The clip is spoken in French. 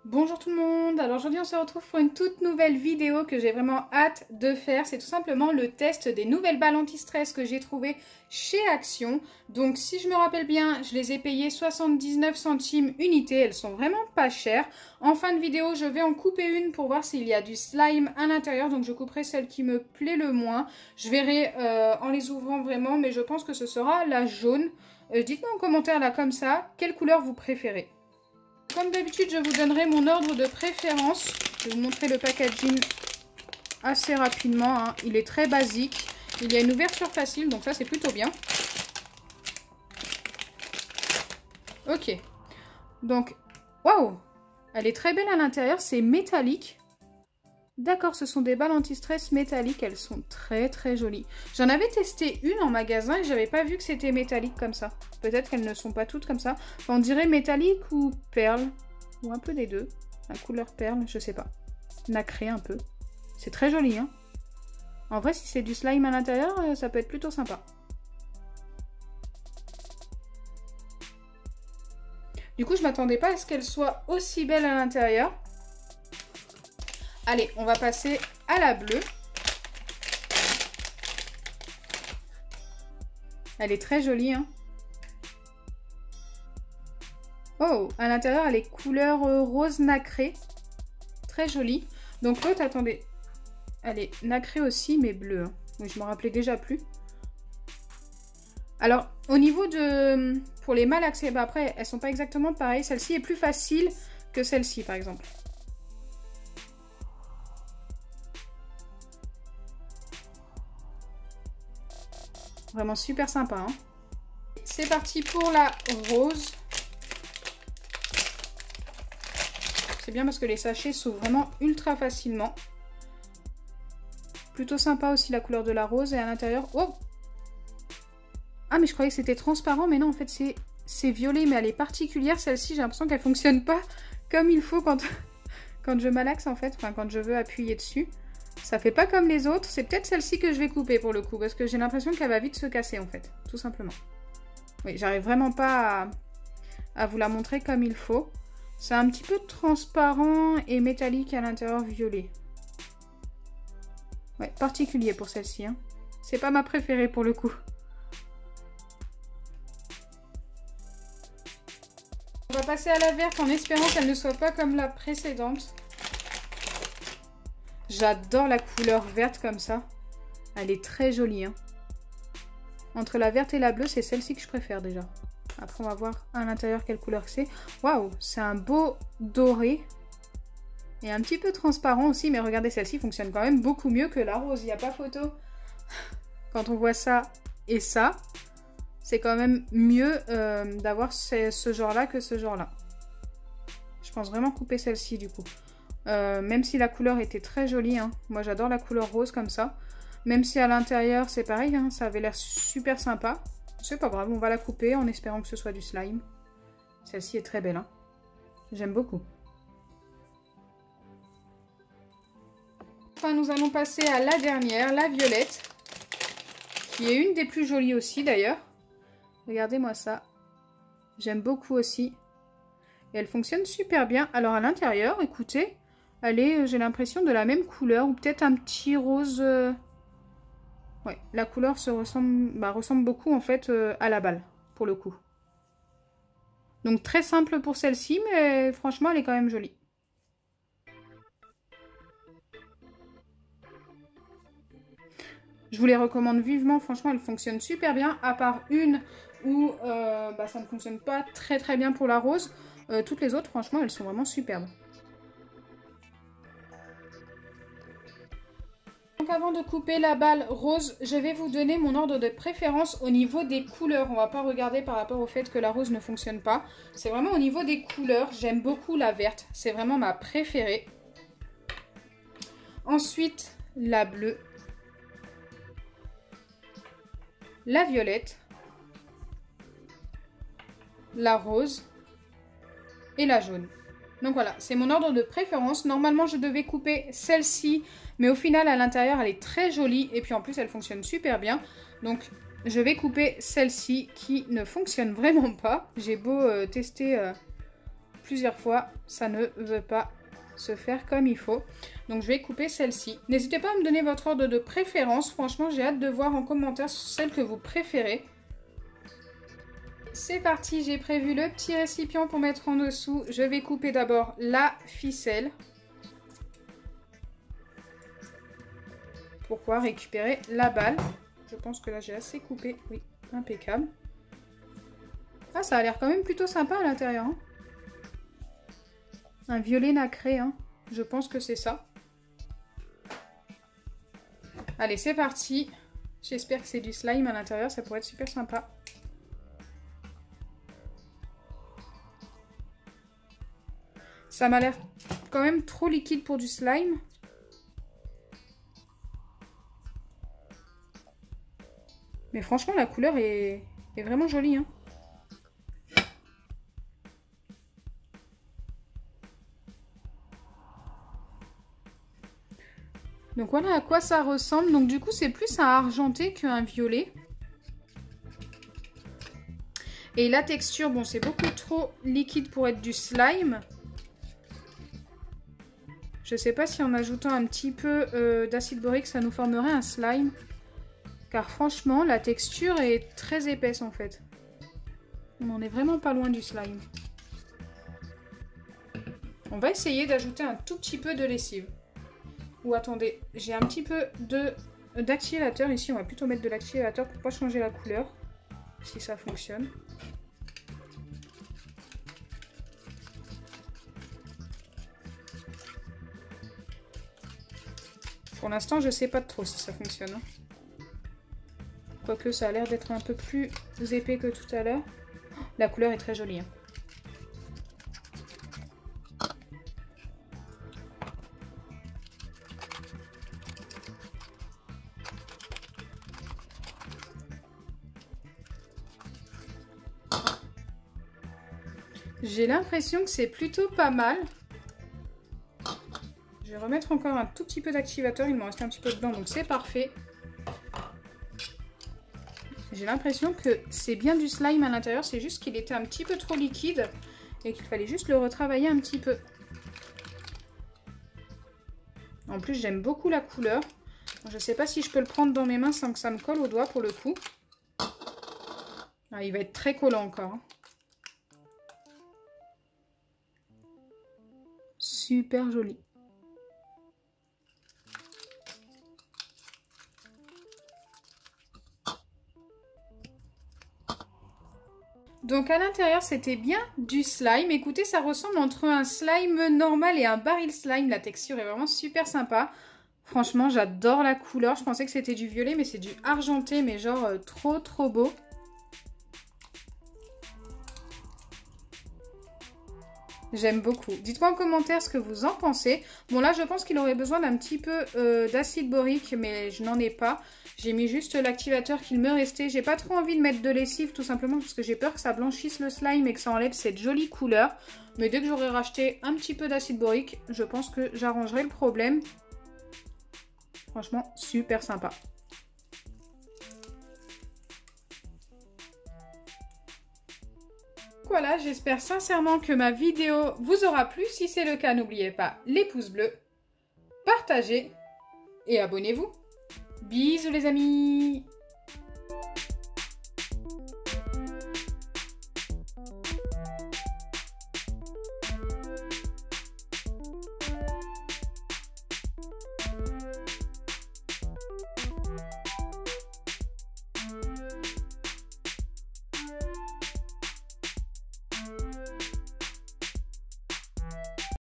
Bonjour tout le monde, alors aujourd'hui on se retrouve pour une toute nouvelle vidéo que j'ai vraiment hâte de faire. C'est tout simplement le test des nouvelles balles anti-stress que j'ai trouvées chez Action. Donc si je me rappelle bien, je les ai payées 79 centimes unité, elles sont vraiment pas chères. En fin de vidéo, je vais en couper une pour voir s'il y a du slime à l'intérieur. Donc je couperai celle qui me plaît le moins. Je verrai en les ouvrant vraiment, mais je pense que ce sera la jaune. Dites-moi en commentaire là comme ça, quelle couleur vous préférez. Comme d'habitude, je vous donnerai mon ordre de préférence. Je vais vous montrer le packaging assez rapidement. Hein. Il est très basique. Il y a une ouverture facile, donc ça c'est plutôt bien. Ok. Donc, waouh! Elle est très belle à l'intérieur, c'est métallique. D'accord, ce sont des balles anti-stress métalliques. Elles sont très très jolies. J'en avais testé une en magasin et j'avais pas vu que c'était métallique comme ça. Peut-être qu'elles ne sont pas toutes comme ça. Enfin, on dirait métallique ou perle. Ou un peu des deux. La couleur perle, je sais pas. Nacré un peu. C'est très joli, hein. En vrai, si c'est du slime à l'intérieur, ça peut être plutôt sympa. Du coup, je m'attendais pas à ce qu'elle soit aussi belle à l'intérieur. Allez, on va passer à la bleue. Elle est très jolie, hein. Oh, à l'intérieur, elle est couleur rose nacré. Très jolie. Donc l'autre, attendez. Elle est nacrée aussi, mais bleue. Hein. Oui, je me rappelais déjà plus. Alors, au niveau de... Pour les malaxés, bah après, elles sont pas exactement pareilles. Celle-ci est plus facile que celle-ci, par exemple. Vraiment super sympa. Hein. C'est parti pour la rose. C'est bien parce que les sachets s'ouvrent vraiment ultra facilement. Plutôt sympa aussi la couleur de la rose. Et à l'intérieur... Oh! Ah mais je croyais que c'était transparent. Mais non, en fait c'est violet. Mais elle est particulière. Celle-ci, j'ai l'impression qu'elle fonctionne pas comme il faut quand je malaxe en fait. Enfin, quand je veux appuyer dessus. Ça fait pas comme les autres. C'est peut-être celle-ci que je vais couper pour le coup. Parce que j'ai l'impression qu'elle va vite se casser en fait. Tout simplement. Oui, j'arrive vraiment pas à vous la montrer comme il faut. C'est un petit peu transparent et métallique à l'intérieur violet. Ouais, particulier pour celle-ci. Hein. C'est pas ma préférée pour le coup. On va passer à la verte en espérant qu'elle ne soit pas comme la précédente. J'adore la couleur verte comme ça. Elle est très jolie. Hein. Entre la verte et la bleue, c'est celle-ci que je préfère déjà. Après, on va voir à l'intérieur quelle couleur c'est. Waouh, c'est un beau doré. Et un petit peu transparent aussi. Mais regardez, celle-ci fonctionne quand même beaucoup mieux que la rose. Il n'y a pas photo. Quand on voit ça et ça, c'est quand même mieux d'avoir ce genre-là que ce genre-là. Je pense vraiment couper celle-ci du coup. Même si la couleur était très jolie. Hein. Moi, j'adore la couleur rose comme ça. Même si à l'intérieur, c'est pareil. Hein, ça avait l'air super sympa. C'est pas grave, on va la couper en espérant que ce soit du slime. Celle-ci est très belle. Hein. J'aime beaucoup. Enfin, nous allons passer à la dernière, la violette. Qui est une des plus jolies aussi d'ailleurs. Regardez-moi ça. J'aime beaucoup aussi. Et elle fonctionne super bien. Alors à l'intérieur, écoutez, elle est, j'ai l'impression, de la même couleur. Ou peut-être un petit rose... Ouais, la couleur ressemble beaucoup en fait à la balle, pour le coup. Donc très simple pour celle-ci, mais franchement, elle est quand même jolie. Je vous les recommande vivement, franchement, elles fonctionnent super bien, à part une où ça ne fonctionne pas très bien pour la rose. Toutes les autres, franchement, elles sont vraiment superbes. Donc avant de couper la balle rose, je vais vous donner mon ordre de préférence au niveau des couleurs. On va pas regarder par rapport au fait que la rose ne fonctionne pas. C'est vraiment au niveau des couleurs. J'aime beaucoup la verte. C'est vraiment ma préférée. Ensuite, la bleue. La violette. La rose. Et la jaune. Donc voilà, c'est mon ordre de préférence. Normalement, je devais couper celle-ci, mais au final, à l'intérieur, elle est très jolie. Et puis en plus, elle fonctionne super bien. Donc, je vais couper celle-ci qui ne fonctionne vraiment pas. J'ai beau tester plusieurs fois, ça ne veut pas se faire comme il faut. Donc je vais couper celle-ci. N'hésitez pas à me donner votre ordre de préférence. Franchement, j'ai hâte de voir en commentaire celle que vous préférez. C'est parti, j'ai prévu le petit récipient pour mettre en dessous. Je vais couper d'abord la ficelle. Pour pouvoir récupérer la balle. Je pense que là j'ai assez coupé. Oui, impeccable. Ah, ça a l'air quand même plutôt sympa à l'intérieur. Hein. Un violet nacré, hein. Je pense que c'est ça. Allez, c'est parti. J'espère que c'est du slime à l'intérieur, ça pourrait être super sympa. Ça m'a l'air quand même trop liquide pour du slime. Mais franchement, la couleur est vraiment jolie. Hein. Donc voilà à quoi ça ressemble. Donc du coup, c'est plus un argenté qu'un violet. Et la texture, bon, c'est beaucoup trop liquide pour être du slime. Je sais pas si en ajoutant un petit peu d'acide borique, ça nous formerait un slime. Car franchement, la texture est très épaisse en fait. On n'en est vraiment pas loin du slime. On va essayer d'ajouter un tout petit peu de lessive. Ou attendez, j'ai un petit peu d'activateur ici. On va plutôt mettre de l'activateur pour pas changer la couleur. Si ça fonctionne. Pour l'instant, je sais pas trop si ça fonctionne. Hein. Quoique ça a l'air d'être un peu plus épais que tout à l'heure. La couleur est très jolie. Hein. J'ai l'impression que c'est plutôt pas mal. Je vais remettre encore un tout petit peu d'activateur. Il m'en reste un petit peu dedans, donc c'est parfait. J'ai l'impression que c'est bien du slime à l'intérieur. C'est juste qu'il était un petit peu trop liquide et qu'il fallait juste le retravailler un petit peu. En plus, j'aime beaucoup la couleur. Je ne sais pas si je peux le prendre dans mes mains sans que ça me colle au doigt pour le coup. Ah, il va être très collant encore. Hein. Super joli. Donc à l'intérieur, c'était bien du slime. Écoutez, ça ressemble entre un slime normal et un baril slime. La texture est vraiment super sympa. Franchement, j'adore la couleur. Je pensais que c'était du violet, mais c'est du argenté, mais genre trop beau. J'aime beaucoup. Dites-moi en commentaire ce que vous en pensez. Bon là, je pense qu'il aurait besoin d'un petit peu d'acide borique, mais je n'en ai pas. J'ai mis juste l'activateur qu'il me restait. J'ai pas trop envie de mettre de lessive, tout simplement parce que j'ai peur que ça blanchisse le slime et que ça enlève cette jolie couleur. Mais dès que j'aurai racheté un petit peu d'acide borique, je pense que j'arrangerai le problème. Franchement, super sympa. Voilà, j'espère sincèrement que ma vidéo vous aura plu. Si c'est le cas, n'oubliez pas les pouces bleus, partagez et abonnez-vous. Bisous les amis!